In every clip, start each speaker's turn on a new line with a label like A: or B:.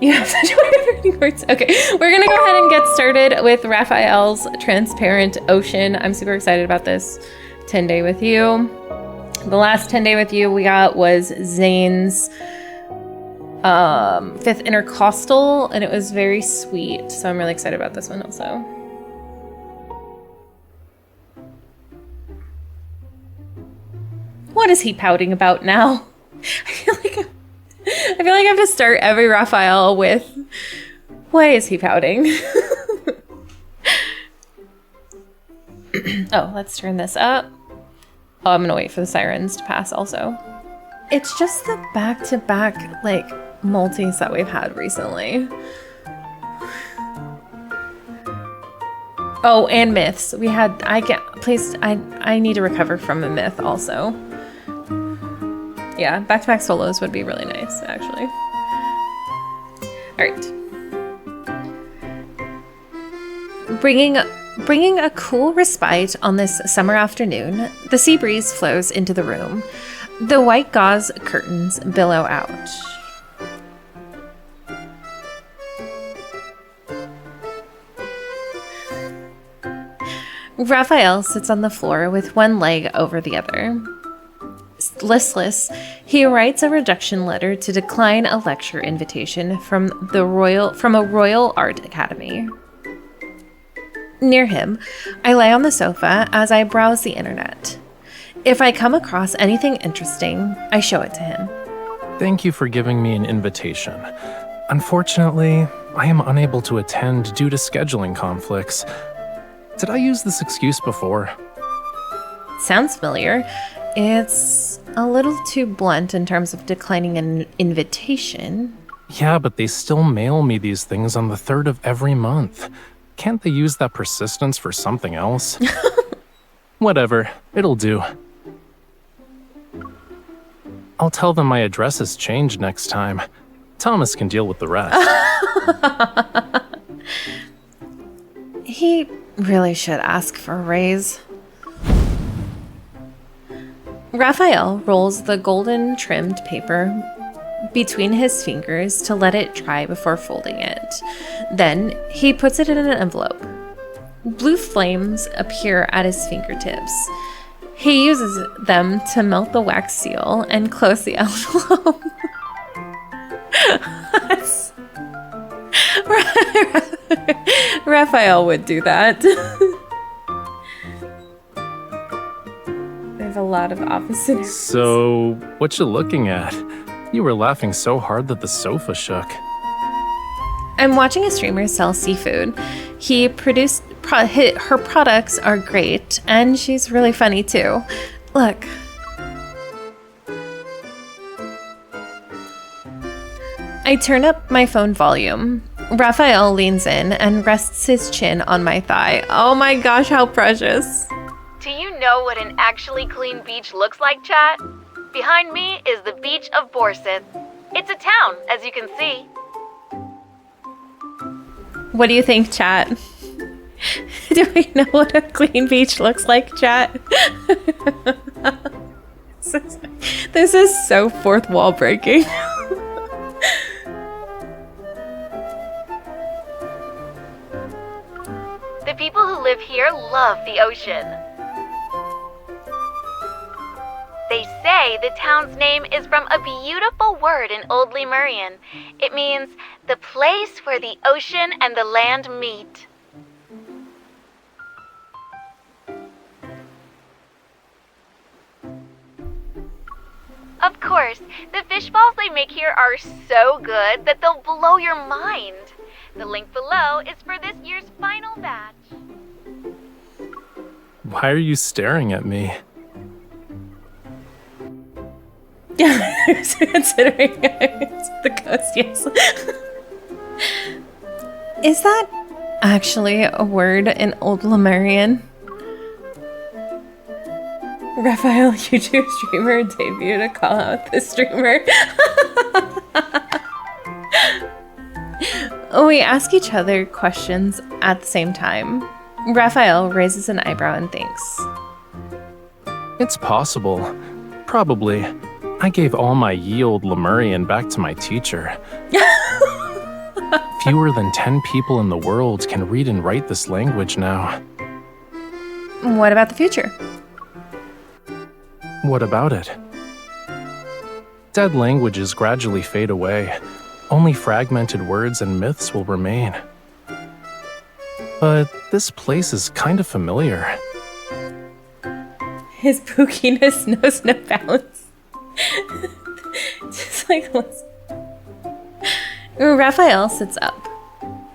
A: You have such writing words. Okay, we're gonna go ahead and get started with Rafayel's Transparent Ocean. I'm super excited about this 10 day with you. The last 10 day with you we got was Zane's fifth intercostal, and it was very sweet. So I'm really excited about this one also. What is he pouting about now? I feel like I have to start every Rafayel with, why is he pouting? Oh, let's turn this up. Oh, I'm gonna wait for the sirens to pass also. It's just the back-to-back, like, multis that we've had recently. Oh, and myths. We had, I need to recover from a myth also. Yeah, back-to-back solos would be really nice, actually. All right. Bringing a cool respite on this summer afternoon, the sea breeze flows into the room. The white gauze curtains billow out. Rafayel sits on the floor with one leg over the other. Listless, he writes a rejection letter to decline a lecture invitation from a Royal Art Academy. Near him, I lay on the sofa as I browse the internet. If I come across anything interesting, I show it to him.
B: Thank you for giving me an invitation. Unfortunately, I am unable to attend due to scheduling conflicts. Did I use this excuse before?
A: Sounds familiar. It's a little too blunt in terms of declining an invitation.
B: Yeah, but they still mail me these things on the 3rd of every month. Can't they use that persistence for something else? Whatever, it'll do. I'll tell them my address has changed next time. Thomas can deal with the rest.
A: He really should ask for a raise. Rafayel rolls the golden trimmed paper between his fingers to let it dry before folding it. Then he puts it in an envelope. Blue flames appear at his fingertips. He uses them to melt the wax seal and close the envelope. Rafayel would do that. They have a lot of opposite.
B: So, what you looking at? You were laughing so hard that the sofa shook.
A: I'm watching a streamer sell seafood. Her products are great, and she's really funny too. Look. I turn up my phone volume. Rafayel leans in and rests his chin on my thigh. Oh my gosh, how precious.
C: Do you know what an actually clean beach looks like, chat? Behind me is the beach of Borseth. It's a town, as you can see.
A: What do you think, chat? Do we know what a clean beach looks like, chat? This is so fourth wall breaking.
C: The people who live here love the ocean. They say the town's name is from a beautiful word in Old Lemurian. It means the place where the ocean and the land meet. Of course, the fish balls they make here are so good that they'll blow your mind. The link below is for this year's final batch.
B: Why are you staring at me?
A: Yeah, I was considering it's the ghost, yes. Is that actually a word in Old Lemurian? Rafayel, YouTube streamer, debut to call out the streamer. We ask each other questions at the same time. Rafayel raises an eyebrow and thinks.
B: It's possible. Probably. I gave all my ye old Lemurian back to my teacher. Fewer than 10 people in the world can read and write this language now.
A: What about the future?
B: What about it? Dead languages gradually fade away. Only fragmented words and myths will remain. But this place is kind of familiar.
A: His pookiness knows no bounds. Just like, listen. Raphael sits up,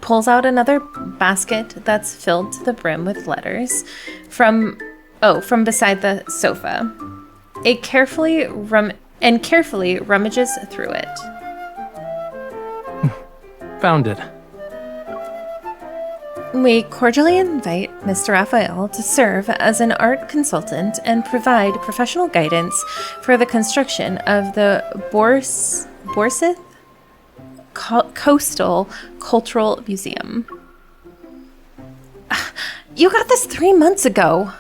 A: pulls out another basket that's filled to the brim with letters from beside the sofa. It carefully rummages through it.
B: Found it.
A: We cordially invite Mr. Raphael to serve as an art consultant and provide professional guidance for the construction of the Borsith Coastal Cultural Museum. You got this 3 months ago.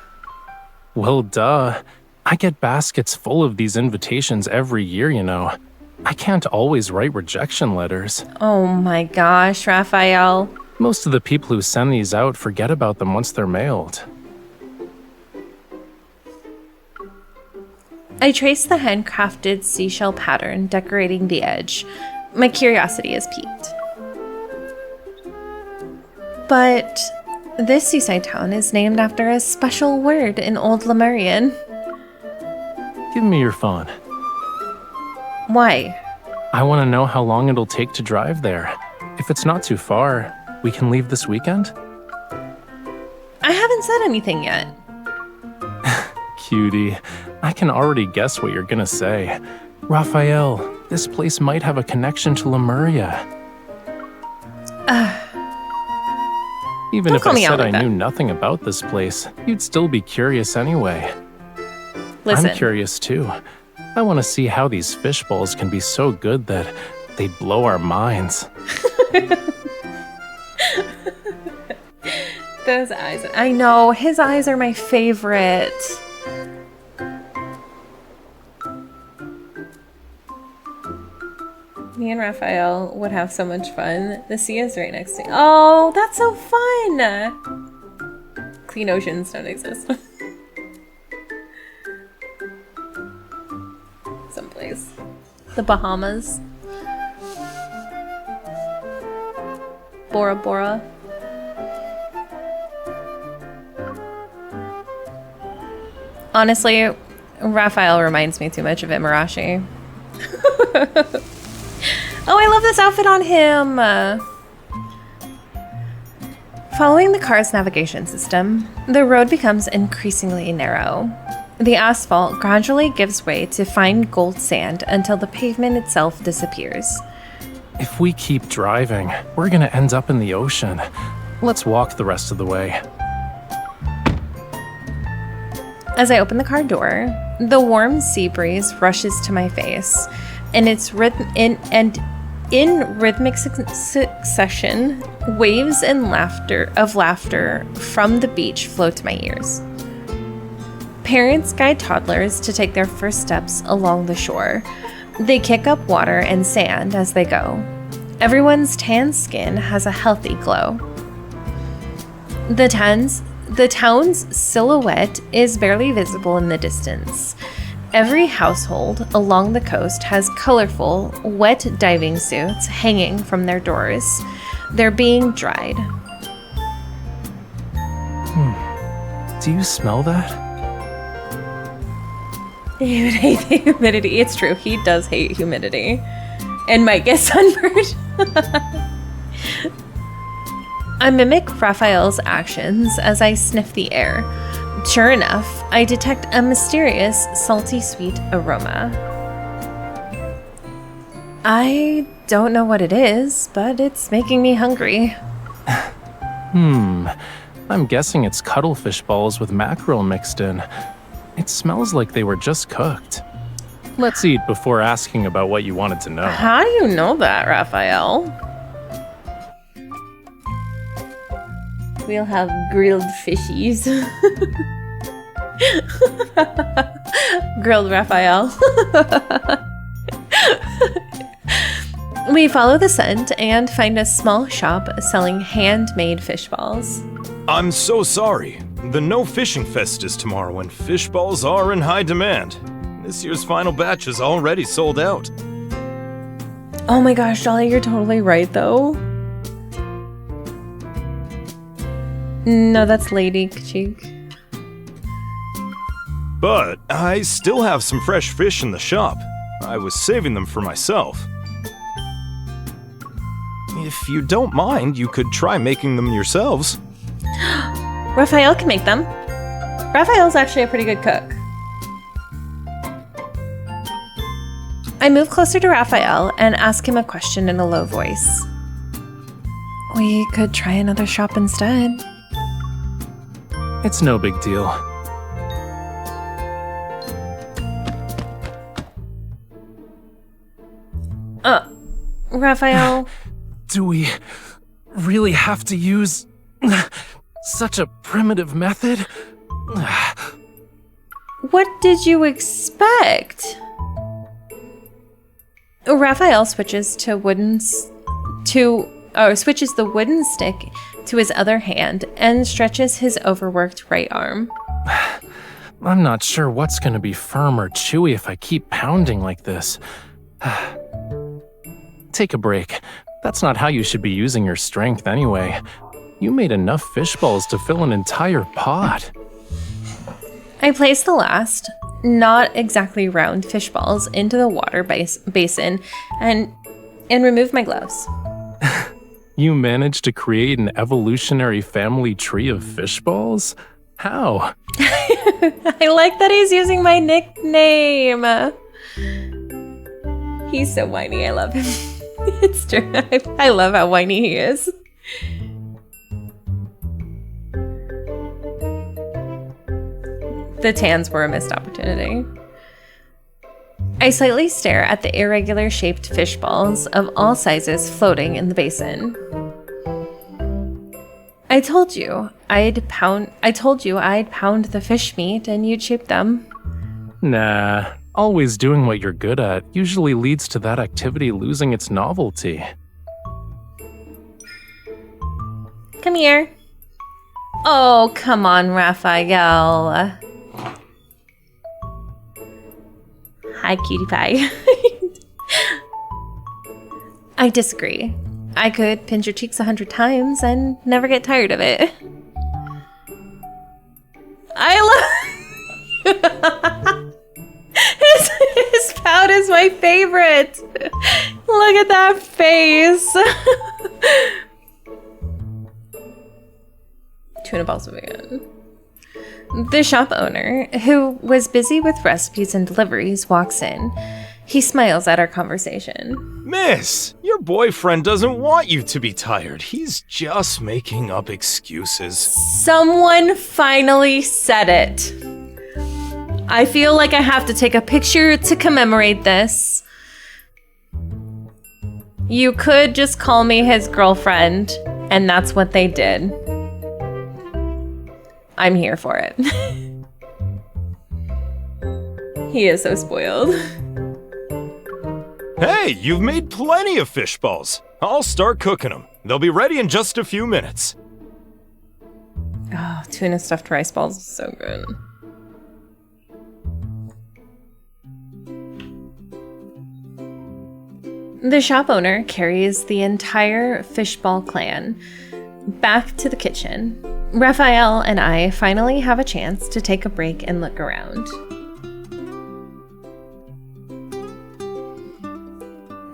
B: Well, duh. I get baskets full of these invitations every year, you know. I can't always write rejection letters.
A: Oh my gosh, Raphael.
B: Most of the people who send these out forget about them once they're mailed.
A: I trace the handcrafted seashell pattern decorating the edge. My curiosity is piqued. But this seaside town is named after a special word in Old Lemurian.
B: Give me your phone.
A: Why?
B: I want to know how long it'll take to drive there. If it's not too far, we can leave this weekend?
A: I haven't said anything yet.
B: Cutie, I can already guess what you're gonna say. Raphael, this place might have a connection to Lemuria. Even if I said I knew nothing about this place, you'd still be curious anyway.
A: Listen.
B: I'm curious too. I want to see how these fish balls can be so good that they blow our minds.
A: Those eyes. I know, his eyes are my favorite. Me and Raphael would have so much fun. The sea is right next to me. Oh, that's so fun! Clean oceans don't exist. Someplace. The Bahamas. Bora Bora. Honestly, Raphael reminds me too much of Imarashi. Oh, I love this outfit on him! Following the car's navigation system, the road becomes increasingly narrow. The asphalt gradually gives way to fine gold sand until the pavement itself disappears.
B: If we keep driving, we're gonna end up in the ocean. Let's walk the rest of the way.
A: As I open the car door, the warm sea breeze rushes to my face, and in rhythmic succession, waves and laughter from the beach flow to my ears. Parents guide toddlers to take their first steps along the shore. They kick up water and sand as they go. Everyone's tan skin has a healthy glow. The town's silhouette is barely visible in the distance. Every household along the coast has colorful, wet diving suits hanging from their doors. They're being dried.
B: Do you smell that?
A: He would hate the humidity. It's true, he does hate humidity. And might get sunburned. I mimic Raphael's actions as I sniff the air. Sure enough, I detect a mysterious, salty sweet aroma. I don't know what it is, but it's making me hungry.
B: I'm guessing it's cuttlefish balls with mackerel mixed in. It smells like they were just cooked. Let's eat before asking about what you wanted to know.
A: How do you know that, Raphael? We'll have grilled fishies. Grilled Raphael. We follow the scent and find a small shop selling handmade fish balls.
D: I'm so sorry. The No Fishing Fest is tomorrow and fish balls are in high demand. This year's final batch is already sold out.
A: Oh my gosh, Dolly, you're totally right, though. No, that's Lady Cheek.
D: But I still have some fresh fish in the shop. I was saving them for myself. If you don't mind, you could try making them yourselves.
A: Rafayel can make them. Rafayel's actually a pretty good cook. I move closer to Rafayel and ask him a question in a low voice. We could try another shop instead.
B: It's no big deal.
A: Rafayel.
B: Do we really have to use such a primitive method?
A: What did you expect? Rafayel switches the wooden stick to his other hand and stretches his overworked right arm.
B: I'm not sure what's gonna be firm or chewy if I keep pounding like this. Take a break. That's not how you should be using your strength anyway. You made enough fish balls to fill an entire pot.
A: I place the last, not exactly round fish balls into the water basin and remove my gloves.
B: You managed to create an evolutionary family tree of fish balls? How?
A: I like that he's using my nickname. He's so whiny. I love him. It's true. I love how whiny he is. The tans were a missed opportunity. I slightly stare at the irregular shaped fish balls of all sizes floating in the basin. I told you I'd pound the fish meat and you'd shape them.
B: Nah, always doing what you're good at usually leads to that activity losing its novelty.
A: Come here. Oh, come on, Rafayel. Hi, cutie pie. I disagree. I could pinch your cheeks 100 times and never get tired of it. I love... his pout is my favorite. Look at that face. Tuna balsam again. The shop owner, who was busy with recipes and deliveries, walks in. He smiles at our conversation.
D: Miss, your boyfriend doesn't want you to be tired. He's just making up excuses.
A: Someone finally said it. I feel like I have to take a picture to commemorate this. You could just call me his girlfriend, and that's what they did. I'm here for it. He is so spoiled.
D: Hey, you've made plenty of fish balls. I'll start cooking them. They'll be ready in just a few minutes.
A: Oh, tuna stuffed rice balls is so good. The shop owner carries the entire fishball clan back to the kitchen. Rafayel and I finally have a chance to take a break and look around.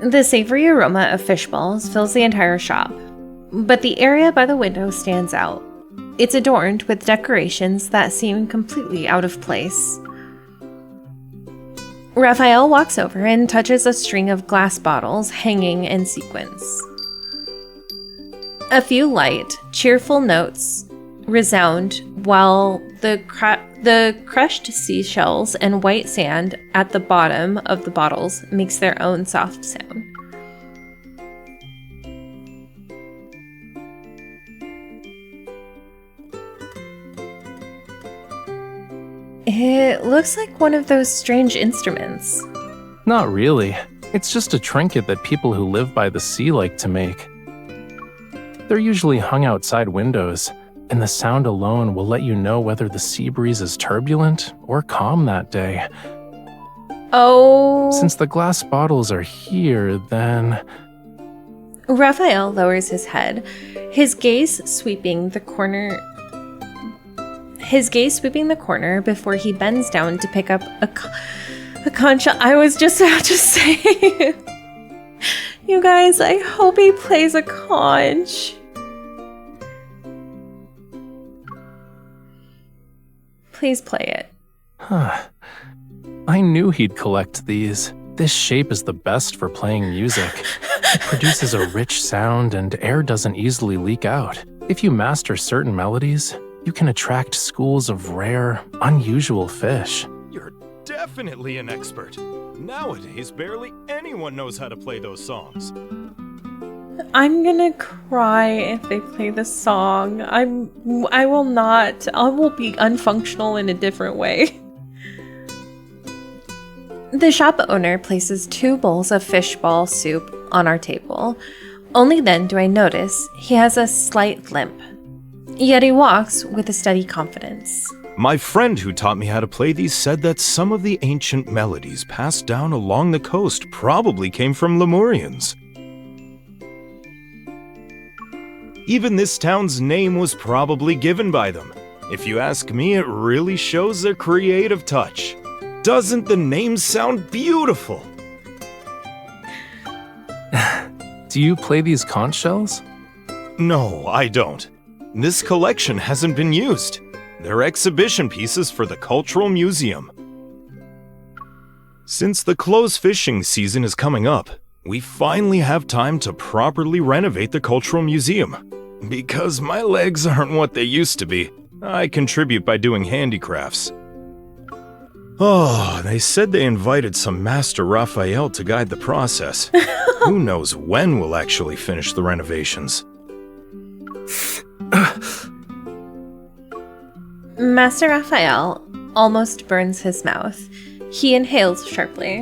A: The savory aroma of fish balls fills the entire shop, but the area by the window stands out. It's adorned with decorations that seem completely out of place. Rafayel walks over and touches a string of glass bottles hanging in sequence. A few light, cheerful notes resound while the crushed seashells and white sand at the bottom of the bottles makes their own soft sound. It looks like one of those strange instruments.
B: Not really. It's just a trinket that people who live by the sea like to make. They're usually hung outside windows, and the sound alone will let you know whether the sea breeze is turbulent or calm that day.
A: Oh.
B: Since the glass bottles are here, then...
A: Raphael lowers his head, his gaze sweeping the corner before he bends down to pick up a conch shell. I was just about to say, you guys, I hope he plays a conch. Please play it.
B: Huh. I knew he'd collect these. This shape is the best for playing music. It produces a rich sound and air doesn't easily leak out. If you master certain melodies, you can attract schools of rare, unusual fish.
D: You're definitely an expert. Nowadays, barely anyone knows how to play those songs.
A: I'm gonna cry if they play the song. I will not. I will be unfunctional in a different way. The shop owner places 2 bowls of fishball soup on our table. Only then do I notice he has a slight limp. Yet he walks with a steady confidence.
D: My friend who taught me how to play these said that some of the ancient melodies passed down along the coast probably came from Lemurians. Even this town's name was probably given by them. If you ask me, it really shows their creative touch. Doesn't the name sound beautiful?
B: Do you play these conch shells?
D: No, I don't. This collection hasn't been used. They're exhibition pieces for the Cultural Museum. Since the closed fishing season is coming up, we finally have time to properly renovate the Cultural Museum. Because my legs aren't what they used to be, I contribute by doing handicrafts. Oh, they said they invited some master Rafayel to guide the process. Who knows when we'll actually finish the renovations?
A: Master Raphael almost burns his mouth. He inhales sharply.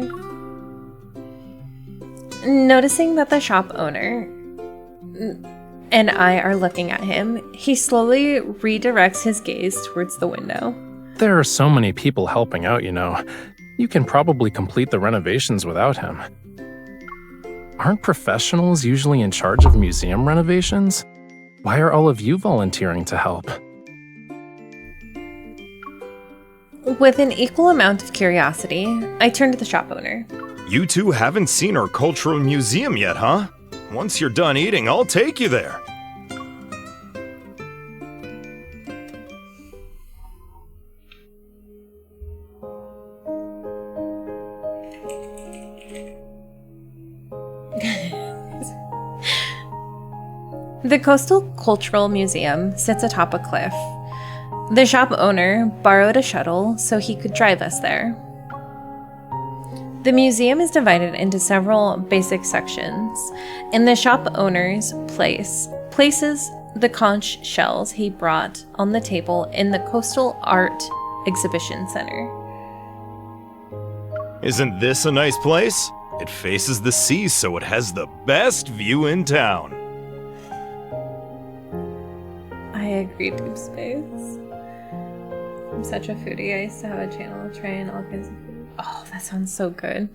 A: Noticing that the shop owner and I are looking at him, he slowly redirects his gaze towards the window.
B: There are so many people helping out, you know. You can probably complete the renovations without him. Aren't professionals usually in charge of museum renovations? Why are all of you volunteering to help?
A: With an equal amount of curiosity, I turn to the shop owner.
D: You two haven't seen our cultural museum yet, huh? Once you're done eating, I'll take you there.
A: The Coastal Cultural Museum sits atop a cliff. The shop owner borrowed a shuttle so he could drive us there. The museum is divided into several basic sections, and the shop owner's places the conch shells he brought on the table in the Coastal Art Exhibition Center.
D: Isn't this a nice place? It faces the sea, so it has the best view in town.
A: I agree, Deepspace. I'm such a foodie. I used to have a channel trying all kinds of food. Oh, that sounds so good.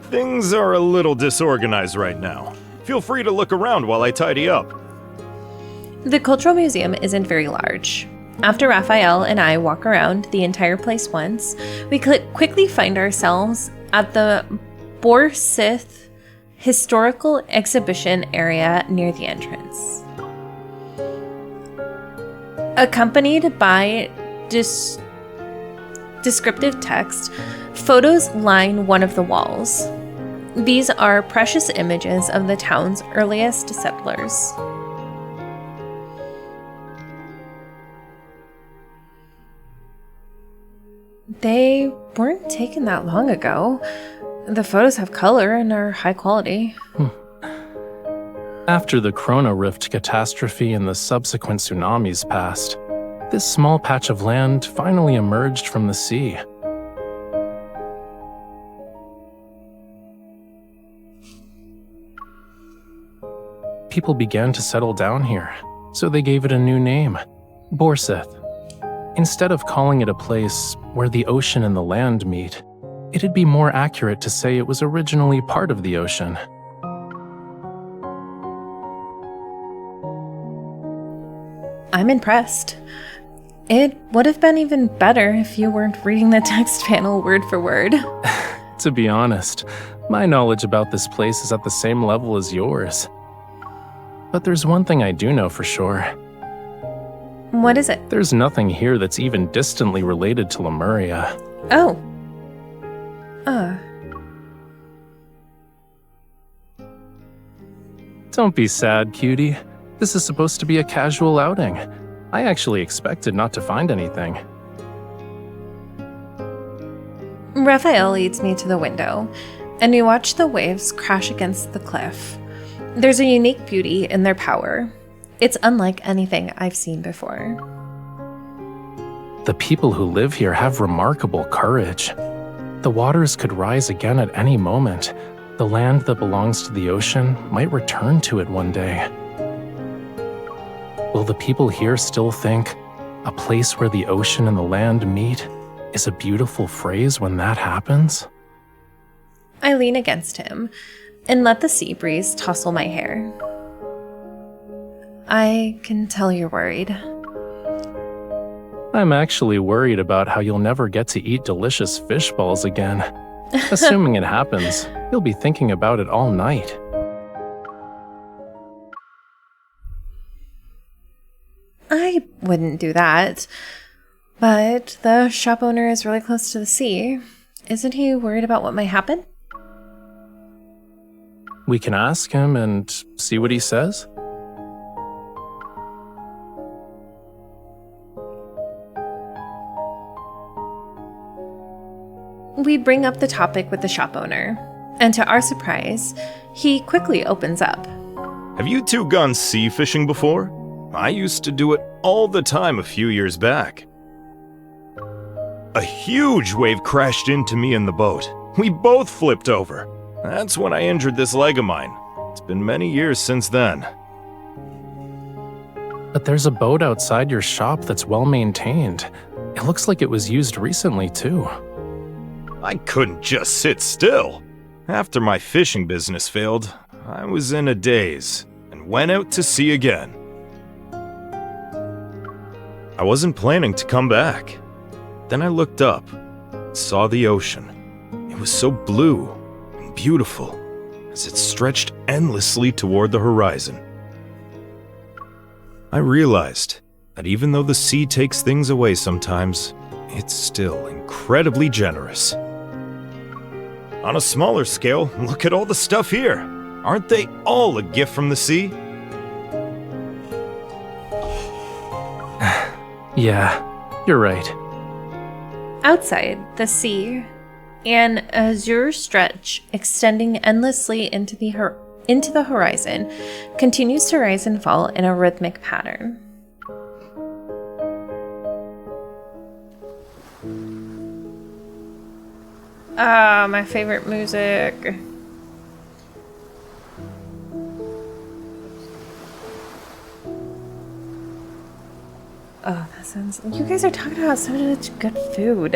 D: Things are a little disorganized right now. Feel free to look around while I tidy up.
A: The Cultural Museum isn't very large. After Raphael and I walk around the entire place once, we quickly find ourselves at the Borsith Historical Exhibition area near the entrance. Accompanied by descriptive text, photos line one of the walls. These are precious images of the town's earliest settlers. They weren't taken that long ago. The photos have color and are high quality.
B: After the Chrono Rift catastrophe and the subsequent tsunamis passed, this small patch of land finally emerged from the sea. people began to settle down here, so they gave it a new name, Borseth. Instead of calling it a place where the ocean and the land meet, it'd be more accurate to say it was originally part of the ocean.
A: I'm impressed. It would have been even better if you weren't reading the text panel word for word.
B: To be honest, my knowledge about this place is at the same level as yours. But there's one thing I do know for sure.
A: What is it?
B: There's nothing here that's even distantly related to Lemuria.
A: Oh.
B: Don't be sad, cutie. This is supposed to be a casual outing. I actually expected not to find anything.
A: Rafayel leads me to the window, and we watch the waves crash against the cliff. There's a unique beauty in their power. It's unlike anything I've seen before.
B: The people who live here have remarkable courage. The waters could rise again at any moment. The land that belongs to the ocean might return to it one day. Will the people here still think a place where the ocean and the land meet is a beautiful phrase when that happens?
A: I lean against him and let the sea breeze tousle my hair. I can tell you're worried.
B: I'm actually worried about how you'll never get to eat delicious fish balls again. Assuming it happens, you'll be thinking about it all night.
A: I wouldn't do that. But the shop owner is really close to the sea. Isn't he worried about what might happen?
B: We can ask him and see what he says.
A: We bring up the topic with the shop owner, and to our surprise, he quickly opens up.
D: Have you two gone sea fishing before? I used to do it all the time a few years back. A huge wave crashed into me in the boat. We both flipped over. That's when I injured this leg of mine. It's been many years since then.
B: But there's a boat outside your shop that's well maintained. It looks like it was used recently, too.
D: I couldn't just sit still. After my fishing business failed, I was in a daze and went out to sea again. I wasn't planning to come back. Then I looked up, saw the ocean. It was so blue and beautiful as it stretched endlessly toward the horizon. I realized that even though the sea takes things away sometimes, it's still incredibly generous. On a smaller scale, look at all the stuff here. Aren't they all a gift from the sea?
B: Yeah, you're right.
A: Outside, the sea, an azure stretch extending endlessly into the horizon, continues to rise and fall in a rhythmic pattern. Ah, my favorite music. Oh, that sounds... You guys are talking about so much good food.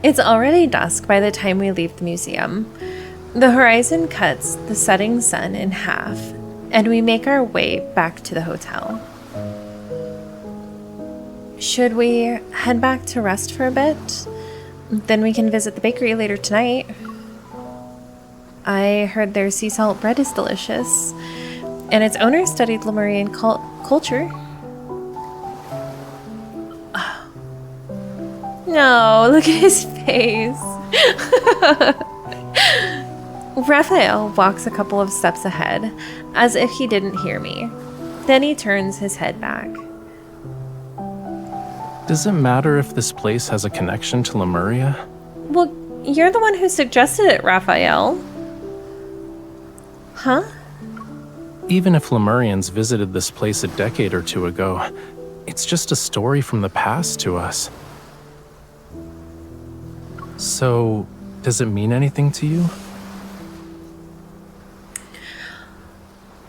A: It's already dusk by the time we leave the museum. The horizon cuts the setting sun in half, and we make our way back to the hotel. Should we head back to rest for a bit? Then we can visit the bakery later tonight. I heard their sea salt bread is delicious, and its owner studied Lemurian culture. Oh. No, look at his face. Raphael walks a couple of steps ahead, as if he didn't hear me. Then he turns his head back.
B: Does it matter if this place has a connection to Lemuria?
A: Well, you're the one who suggested it, Raphael. Huh?
B: Even if Lemurians visited this place a decade or two ago, it's just a story from the past to us. So, does it mean anything to you?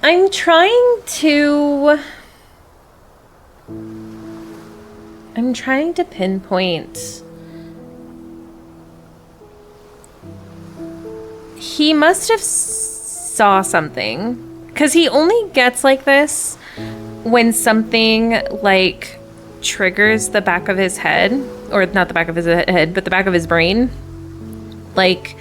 A: I'm trying to pinpoint. He must have saw something, because he only gets like this when something like triggers the back of his head, or not the back of his head, but the back of his brain. Like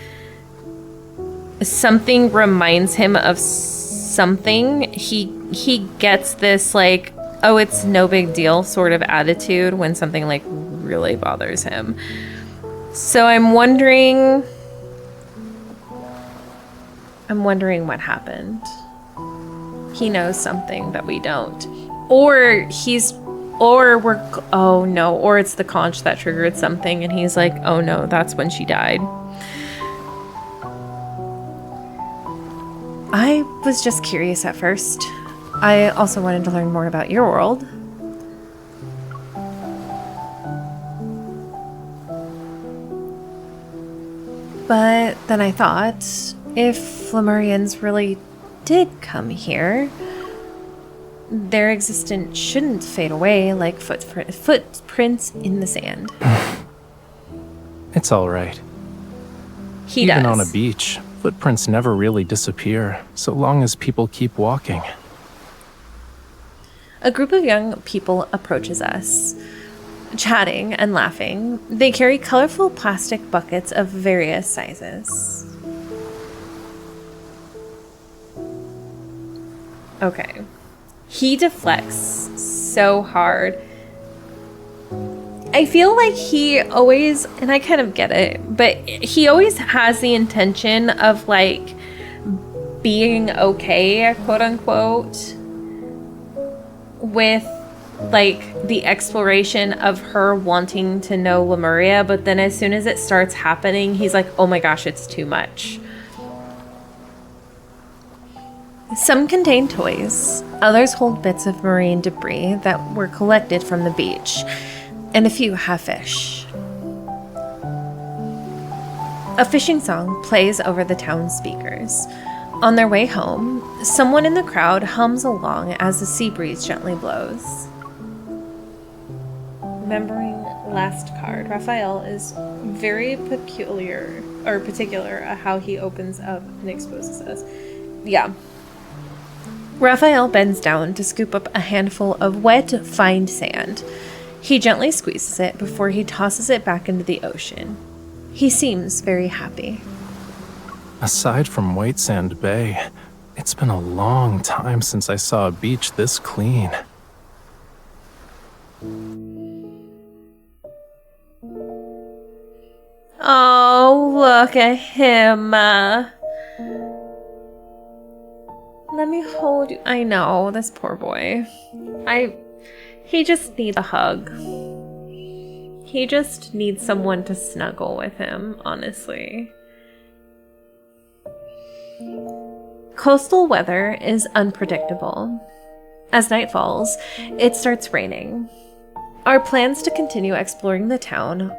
A: something reminds him of something. He gets this like, oh, it's no big deal sort of attitude when something like really bothers him. So I'm wondering what happened. He knows something that we don't. Or it's the conch that triggered something and he's like, oh no, that's when she died. I was just curious at first. I also wanted to learn more about your world. But then I thought, if Lemurians really did come here, their existence shouldn't fade away like footprints in the sand.
B: It's all right. Even on a beach, footprints never really disappear, so long as people keep walking.
A: A group of young people approaches us, chatting and laughing. They carry colorful plastic buckets of various sizes. Okay. He deflects so hard. I feel like he always, and I kind of get it, but he always has the intention of like being okay, quote unquote, with like the exploration of her wanting to know Lemuria, but then as soon as it starts happening, he's like, oh my gosh, it's too much. Some contain toys, others hold bits of marine debris that were collected from the beach, and a few have fish. A fishing song plays over the town speakers. On their way home, someone in the crowd hums along as the sea breeze gently blows. Remembering last card, Rafayel is very particular at how he opens up and exposes us. Yeah. Rafayel bends down to scoop up a handful of wet, fine sand. He gently squeezes it before he tosses it back into the ocean. He seems very happy.
B: Aside from White Sand Bay, it's been a long time since I saw a beach this clean.
A: Oh, look at him. Let me hold you. I know, this poor boy. He just needs a hug. He just needs someone to snuggle with him, honestly. Coastal weather is unpredictable. As night falls, it starts raining. Our plans to continue exploring the town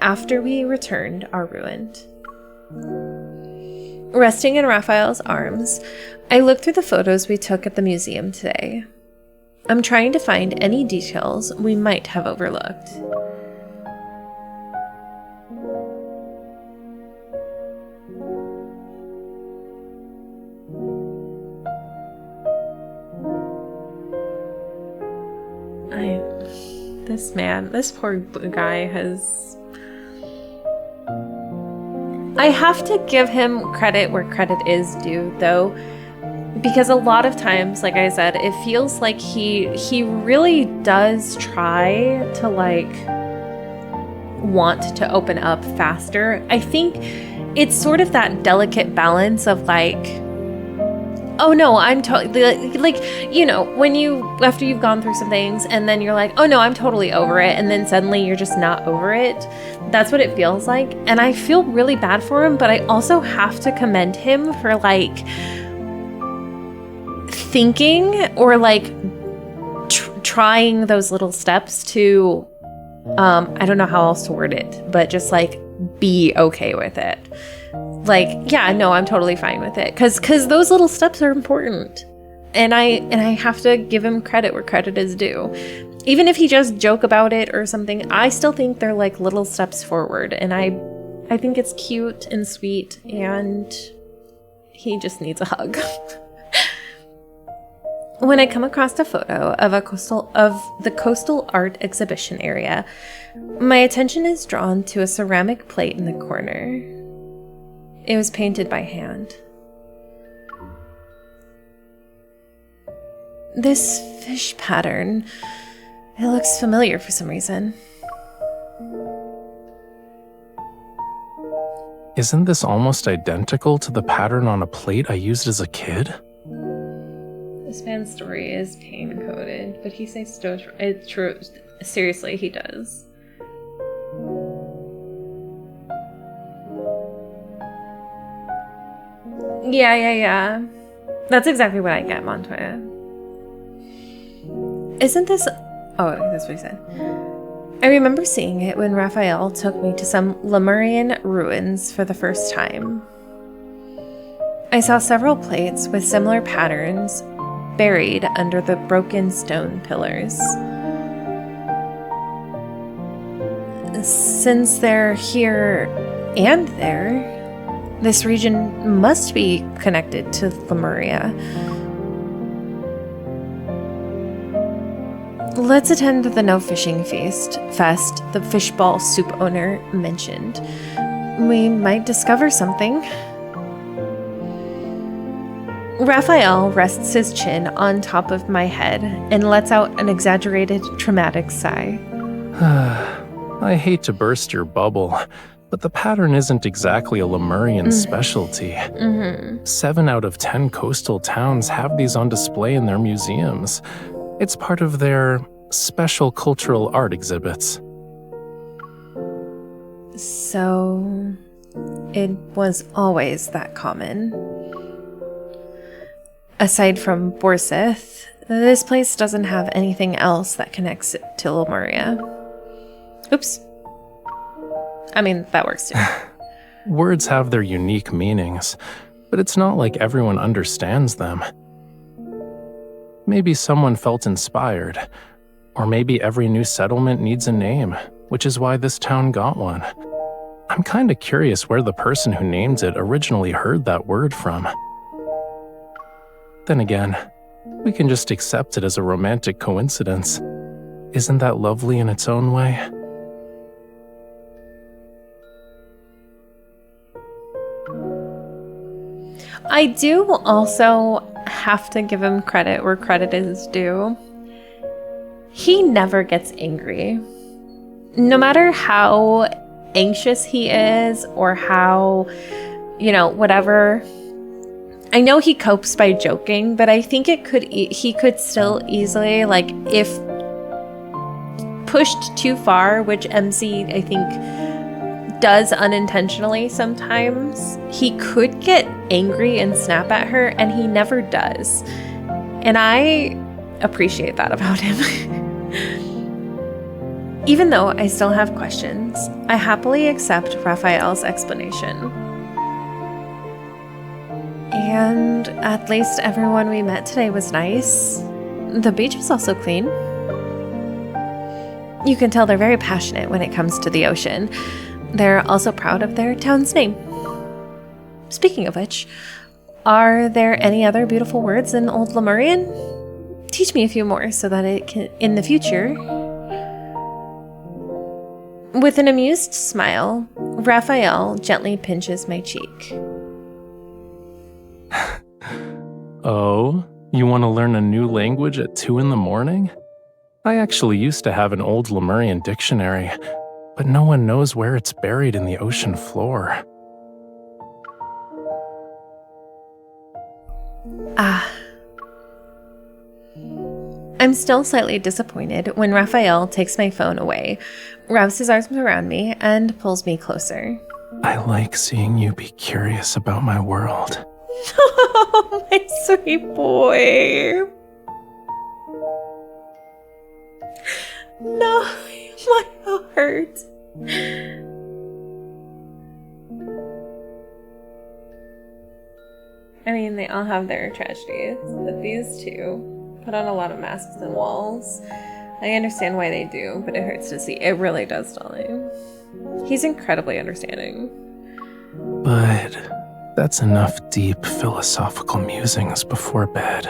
A: after we returned are ruined. Resting in Raphael's arms, I look through the photos we took at the museum today. I'm trying to find any details we might have overlooked. This poor guy has... I have to give him credit where credit is due, though, because a lot of times, like I said, it feels like he really does try to, like, want to open up faster. I think it's sort of that delicate balance of, like, oh no, I'm totally, like, you know, when after you've gone through some things and then you're like, oh no, I'm totally over it, and then suddenly you're just not over it. That's what it feels like. And I feel really bad for him, but I also have to commend him for, like, thinking or, like, trying those little steps to, I don't know how else to word it, but just, like, be okay with it. Like, yeah, no, I'm totally fine with it. Because those little steps are important. And I have to give him credit where credit is due. Even if he just joke about it or something, I still think they're like little steps forward. And I think it's cute and sweet, and he just needs a hug. When I come across a photo of the coastal art exhibition area, my attention is drawn to a ceramic plate in the corner. It was painted by hand. This fish pattern, it looks familiar for some reason.
B: Isn't this almost identical to the pattern on a plate I used as a kid?
A: This man's story is pain-coded, but he says it's true. Seriously, he does. Yeah. That's exactly what I get, Montoya. Isn't this... Oh, that's what he said. I remember seeing it when Rafayel took me to some Lemurian ruins for the first time. I saw several plates with similar patterns buried under the broken stone pillars. Since they're here and there, this region must be connected to Lemuria. Let's attend the No Fishing Fest the fishball soup owner mentioned. We might discover something. Raphael rests his chin on top of my head and lets out an exaggerated, traumatic sigh.
B: I hate to burst your bubble, but the pattern isn't exactly a Lemurian specialty. 7 out of 10 coastal towns have these on display in their museums. It's part of their special cultural art exhibits.
A: So, it was always that common. Aside from Borseth, this place doesn't have anything else that connects it to Lemuria. Oops. I mean, that works too.
B: Words have their unique meanings, but it's not like everyone understands them. Maybe someone felt inspired, or maybe every new settlement needs a name, which is why this town got one. I'm kinda curious where the person who named it originally heard that word from. Then again, we can just accept it as a romantic coincidence. Isn't that lovely in its own way?
A: I do also have to give him credit where credit is due. He never gets angry. No matter how anxious he is or how, whatever. I know he copes by joking, but I think he could still easily, if pushed too far, which MC, I think, does unintentionally sometimes, he could get angry and snap at her, and he never does. And I appreciate that about him. Even though I still have questions, I happily accept Raphael's explanation. And at least everyone we met today was nice. The beach was also clean. You can tell they're very passionate when it comes to the ocean. They're also proud of their town's name. Speaking of which, are there any other beautiful words in Old Lemurian? Teach me a few more so that it can, in the future. With an amused smile, Raphael gently pinches my cheek.
B: Oh, you want to learn a new language at 2 a.m? I actually used to have an old Lemurian dictionary, but no one knows where it's buried in the ocean floor.
A: I'm still slightly disappointed when Raphael takes my phone away, wraps his arms around me, and pulls me closer.
B: I like seeing you be curious about my world.
A: Oh, my sweet boy. No, my heart. I mean, they all have their tragedies, but these two put on a lot of masks and walls. I understand why they do, but it hurts to see. It really does, Dolly. He's incredibly understanding.
B: But that's enough deep philosophical musings before bed.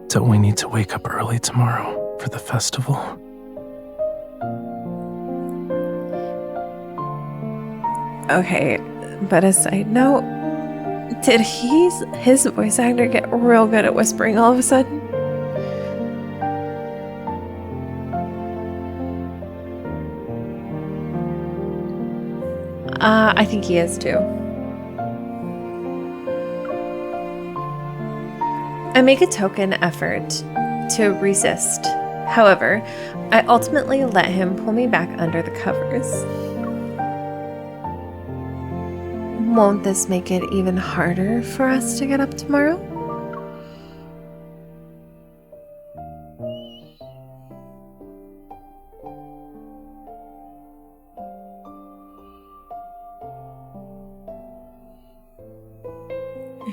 B: Don't we need to wake up early tomorrow for the festival?
A: Okay, but a side note, did his voice actor get real good at whispering all of a sudden? I think he is too. I make a token effort to resist. However, I ultimately let him pull me back under the covers. Won't this make it even harder for us to get up tomorrow?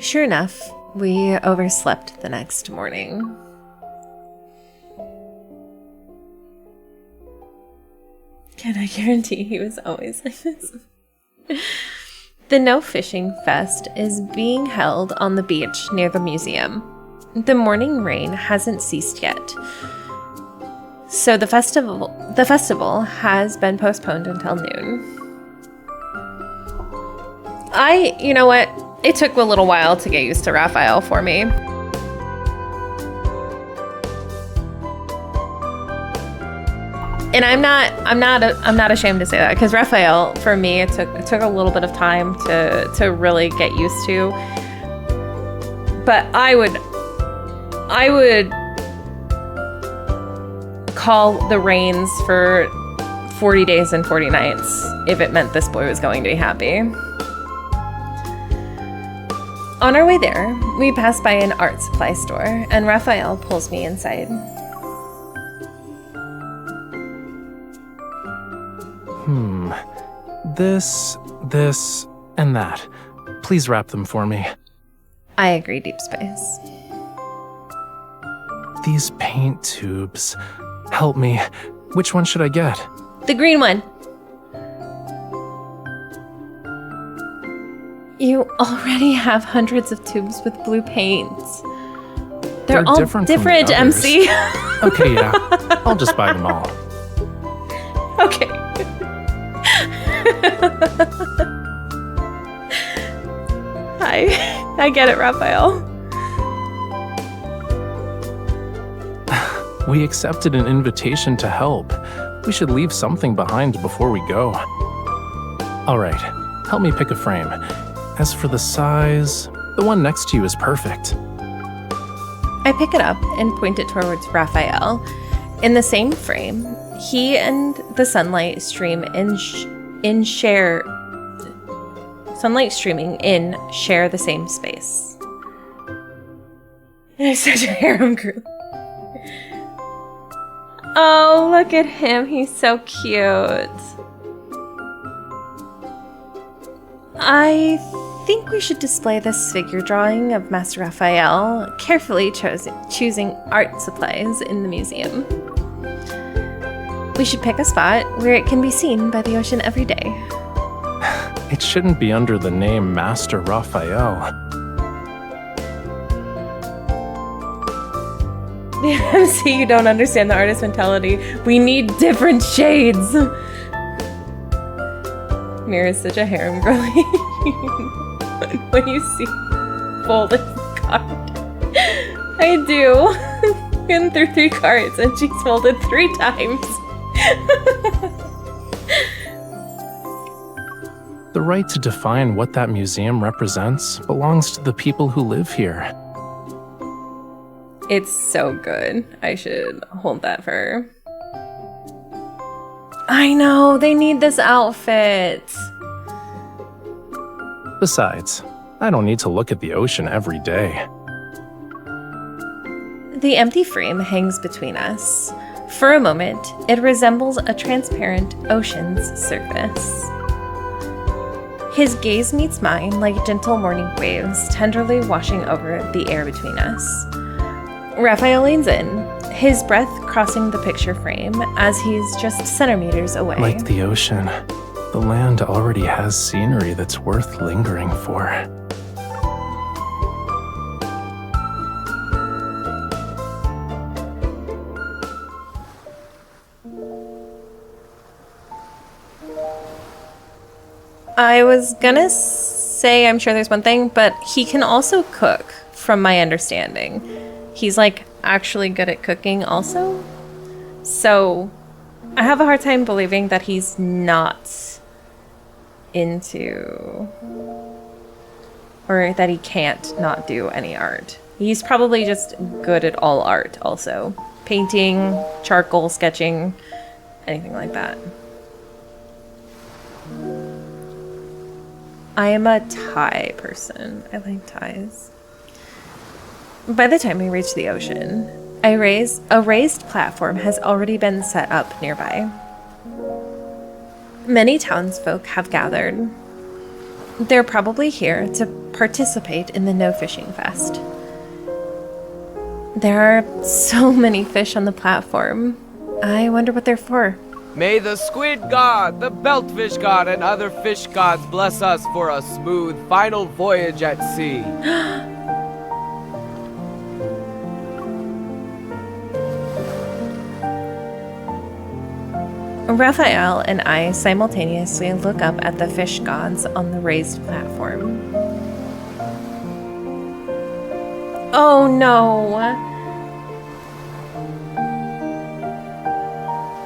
A: Sure enough, we overslept the next morning. Can I guarantee he was always like this? The No Fishing Fest is being held on the beach near the museum. The morning rain hasn't ceased yet, so the festival has been postponed until noon. You know what? It took a little while to get used to Rafayel for me. And I'm not ashamed to say that, because Rafayel, for me, it took a little bit of time to really get used to. But I would call the rains for 40 days and 40 nights if it meant this boy was going to be happy. On our way there, we pass by an art supply store, and Rafayel pulls me inside.
B: This, and that. Please wrap them for me.
A: I agree, Deepspace.
B: These paint tubes. Help me. Which one should I get?
A: The green one. You already have hundreds of tubes with blue paints. They're all different MC.
B: Okay, yeah. I'll just buy them all.
A: Okay. I get it, Rafayel.
B: We accepted an invitation to help. We should leave something behind before we go. All right, help me pick a frame. As for the size, the one next to you is perfect.
A: I pick it up and point it towards Rafayel. In the same frame, he and the sunlight stream share the same space. It's such a harem group. Oh, look at him. He's so cute. I think we should display this figure drawing of Master Rafayel, carefully choosing art supplies in the museum. We should pick a spot where it can be seen by the ocean every day.
B: It shouldn't be under the name Master Rafayel.
A: See, you don't understand the artist mentality. We need different shades. Mira's such a harem girly. When you see folded card. I do. Been through 3 cards and she's folded 3 times.
B: The right to define what that museum represents belongs to the people who live here.
A: It's so good. I should hold that for her. I know, they need this outfit.
B: Besides, I don't need to look at the ocean every day.
A: The empty frame hangs between us. For a moment, it resembles a transparent ocean's surface. His gaze meets mine like gentle morning waves tenderly washing over the air between us. Raphael leans in, his breath crossing the picture frame as he's just centimeters away.
B: Like the ocean, the land already has scenery that's worth lingering for.
A: I was gonna say I'm sure there's one thing, but he can also cook, from my understanding. He's like actually good at cooking also. So I have a hard time believing that he's not into, or that he can't not do any art. He's probably just good at all art also. Painting, charcoal, sketching, anything like that. I am a tie person. I like ties. By the time we reach the ocean, a raised platform has already been set up nearby. Many townsfolk have gathered. They're probably here to participate in the No Fishing Fest. There are so many fish on the platform. I wonder what they're for.
E: May the squid god, the beltfish god, and other fish gods bless us for a smooth final voyage at sea.
A: Raphael and I simultaneously look up at the fish gods on the raised platform. Oh no!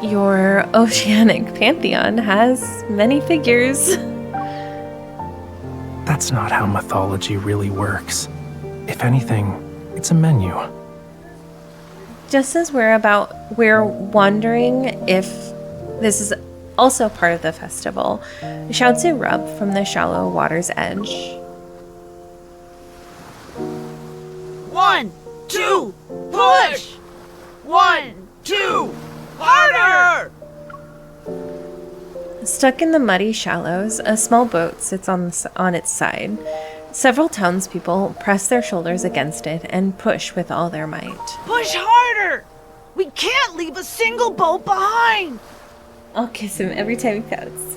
A: Your oceanic pantheon has many figures.
B: That's not how mythology really works. If anything, it's a menu.
A: Just as we're wondering if this is also part of the festival, shouts erupt from the shallow water's edge.
E: 1, 2, push! 1, 2, harder!
A: Stuck in the muddy shallows, a small boat sits on its side. Several townspeople press their shoulders against it and push with all their might.
F: Push harder! We can't leave a single boat behind!
A: I'll kiss him every time he pouts.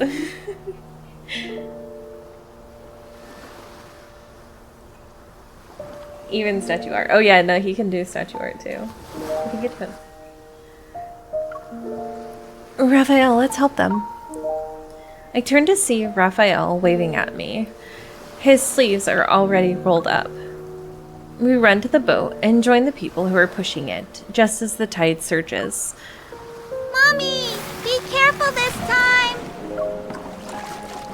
A: Even statue art. Oh yeah, no, he can do statue art too. I think it's fun. Raphael, let's help them. I turn to see Raphael waving at me. His sleeves are already rolled up. We run to the boat and join the people who are pushing it, just as the tide surges.
C: Mommy, be careful this time!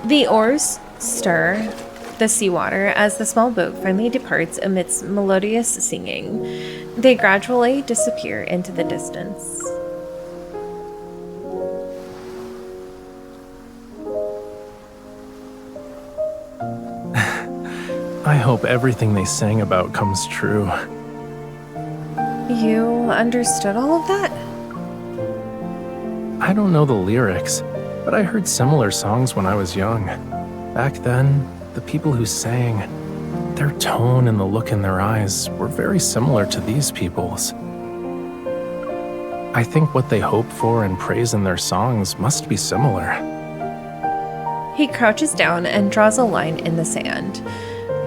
A: The oars stir the seawater as the small boat finally departs amidst melodious singing. They gradually disappear into the distance.
B: I hope everything they sang about comes true.
A: You understood all of that?
B: I don't know the lyrics, but I heard similar songs when I was young. Back then, the people who sang, their tone and the look in their eyes were very similar to these people's. I think what they hope for and praise in their songs must be similar.
A: He crouches down and draws a line in the sand.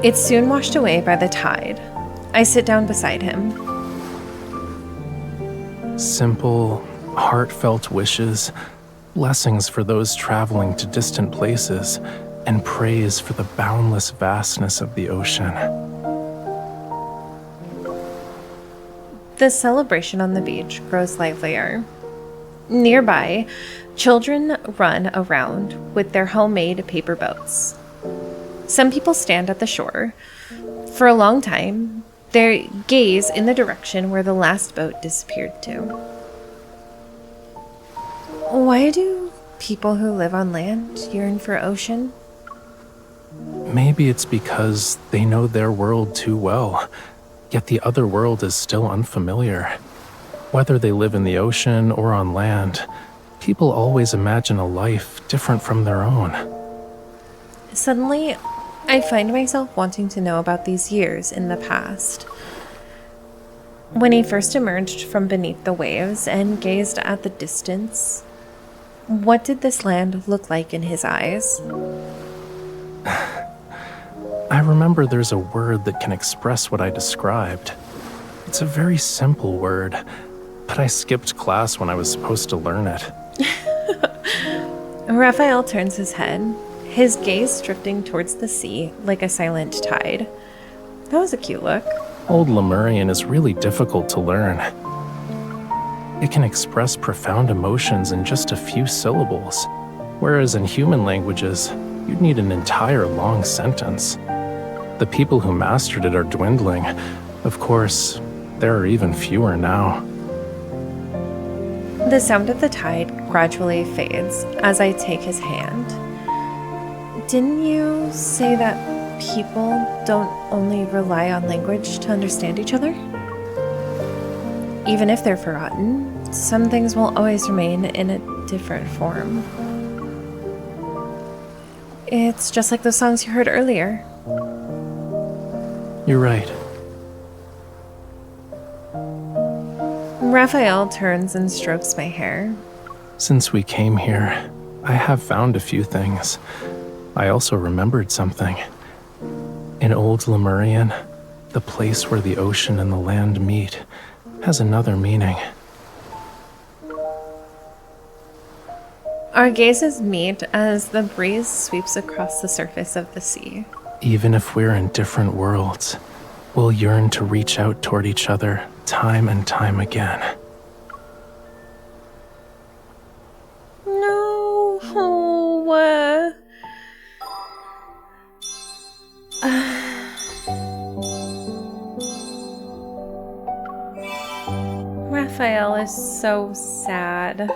A: It's soon washed away by the tide. I sit down beside him.
B: Simple, heartfelt wishes, blessings for those traveling to distant places, and praise for the boundless vastness of the ocean.
A: The celebration on the beach grows livelier. Nearby, children run around with their homemade paper boats. Some people stand at the shore. For a long time, they gaze in the direction where the last boat disappeared to. Why do people who live on land yearn for ocean?
B: Maybe it's because they know their world too well, yet the other world is still unfamiliar. Whether they live in the ocean or on land, people always imagine a life different from their own.
A: Suddenly, I find myself wanting to know about these years in the past. When he first emerged from beneath the waves and gazed at the distance, what did this land look like in his eyes?
B: I remember there's a word that can express what I described. It's a very simple word, but I skipped class when I was supposed to learn it.
A: Raphael turns his head, his gaze drifting towards the sea like a silent tide. That was a cute look.
B: Old Lemurian is really difficult to learn. It can express profound emotions in just a few syllables, whereas in human languages, you'd need an entire long sentence. The people who mastered it are dwindling. Of course, there are even fewer now.
A: The sound of the tide gradually fades as I take his hand. Didn't you say that people don't only rely on language to understand each other? Even if they're forgotten, some things will always remain in a different form. It's just like the songs you heard earlier.
B: You're right.
A: Raphael turns and strokes my hair.
B: Since we came here, I have found a few things. I also remembered something. In Old Lemurian, the place where the ocean and the land meet has another meaning.
A: Our gazes meet as the breeze sweeps across the surface of the sea.
B: Even if we're in different worlds, we'll yearn to reach out toward each other time and time again.
A: No. Raphael is so sad.